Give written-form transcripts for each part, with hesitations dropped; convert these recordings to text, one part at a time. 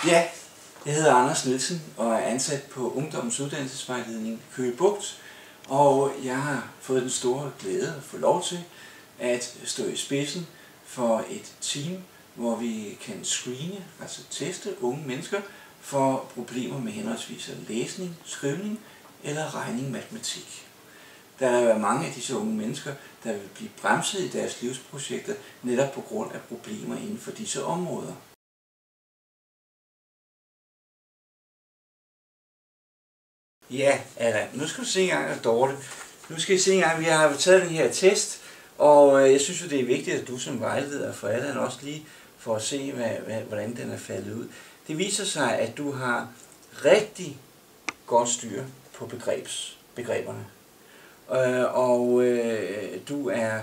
Ja, jeg hedder Anders Nielsen og er ansat på Ungdommens Uddannelsesvejledning Køge Bugt, og jeg har fået den store glæde at få lov til at stå i spidsen for et team, hvor vi kan screene, altså teste unge mennesker for problemer med henholdsvis læsning, skrivning eller regning matematik. Der er mange af disse unge mennesker, der vil blive bremset i deres livsprojekter netop på grund af problemer inden for disse områder. Ja, Allan, nu skal du se engang, Dorte. Nu skal I se engang, vi har taget den her test, og jeg synes jo, det er vigtigt, at du som vejleder for Allan også lige får at se, hvordan den er faldet ud. Det viser sig, at du har rigtig godt styr på begreberne. Du er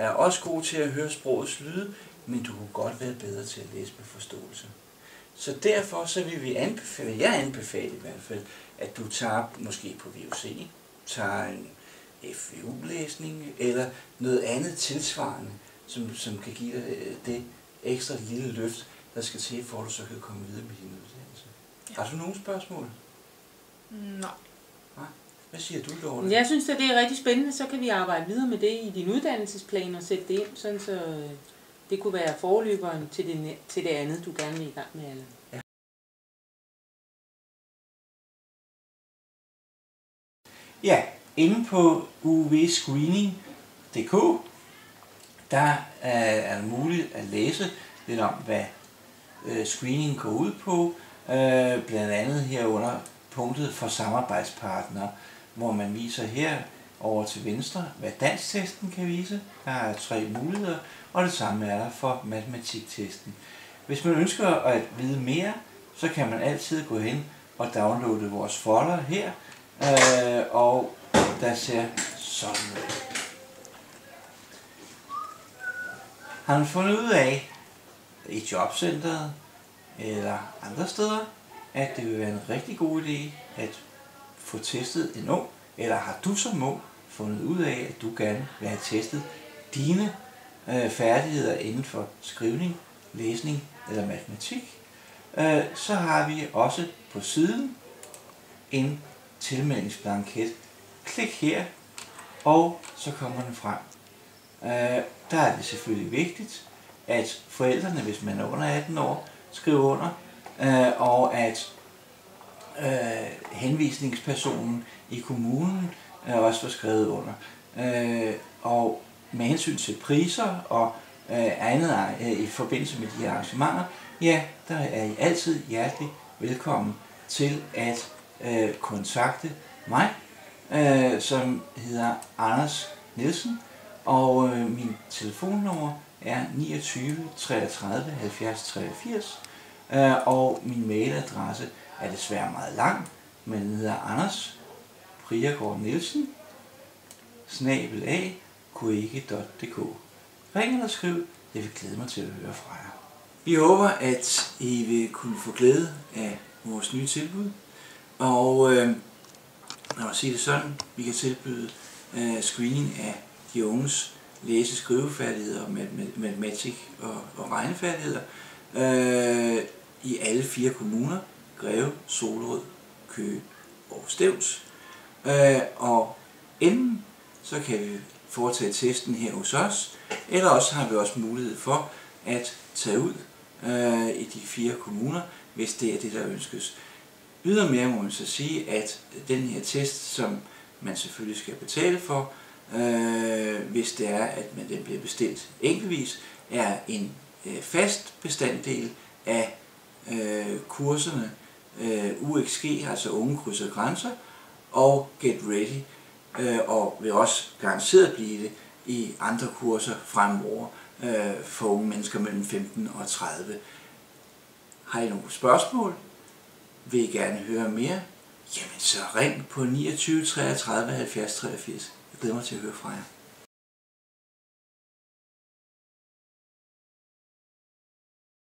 også god til at høre sprogets lyde, men du kunne godt være bedre til at læse med forståelse. Så derfor så vil jeg anbefale i hvert fald, at du tager måske på VUC, tager en FVU-læsning eller noget andet tilsvarende, som kan give dig det ekstra lille løft, der skal til, for at du så kan komme videre med din uddannelse. Ja. Har du nogle spørgsmål? Nej. Hvad siger du, Dorte? Jeg synes, at det er rigtig spændende, så kan vi arbejde videre med det i din uddannelsesplan og sætte det ind, sådan så det kunne være forløberen til det andet, du gerne vil i gang med, Allan. Ja. Ja, inde på uvscreening.dk, der er det muligt at læse lidt om, hvad screening går ud på, blandt andet herunder punktet for samarbejdspartnere, hvor man viser her over til venstre, hvad dansktesten kan vise. Der er 3 muligheder, og det samme er der for matematiktesten. Hvis man ønsker at vide mere, så kan man altid gå hen og downloade vores folder her, og der ser sådan ud. Har man fundet ud af i jobcentret eller andre steder, at det vil være en rigtig god idé at få testet en ung, eller har du som ung fundet ud af, at du gerne vil have testet dine færdigheder inden for skrivning, læsning eller matematik, så har vi også på siden en tilmeldingsblanket. Klik her, og så kommer den frem. Der er det selvfølgelig vigtigt, at forældrene, hvis man er under 18 år, skriver under, og at henvisningspersonen i kommunen også får skrevet under. Og med hensyn til priser og andet i forbindelse med de her arrangementer, ja, der er I altid hjertelig velkommen til at kontakte mig, som hedder Anders Nielsen, og min telefonnummer er 29 33 70 83, og min mailadresse er desværre meget lang, men den hedder anders.priagårdnielsen@kueke.dk. Ring eller skriv, jeg vil glæde mig til at høre fra jer. Vi håber, at I vil kunne få glæde af vores nye tilbud, og når jeg siger det sådan, vi kan tilbyde screening af de unges læse-skrivefærdigheder og matematik og regnefærdigheder i alle 4 kommuner: Greve, Solrød, Køge og Stevns. Og enten så kan vi foretage testen her hos os, eller også har vi også mulighed for at tage ud i de 4 kommuner, hvis det er det, der ønskes. Ydermere må man så sige, at den her test, som man selvfølgelig skal betale for, hvis det er, at den bliver bestilt enkeltvis, er en fast bestanddel af kurserne UXG, altså Unge Krydser Grænser, og Get Ready, og vil også garanteret blive det i andre kurser fremover for unge mennesker mellem 15 og 30. Har I nogle spørgsmål? Vil I gerne høre mere? Jamen så ring på 29 33 70 83. Jeg glæder mig til at høre fra jer.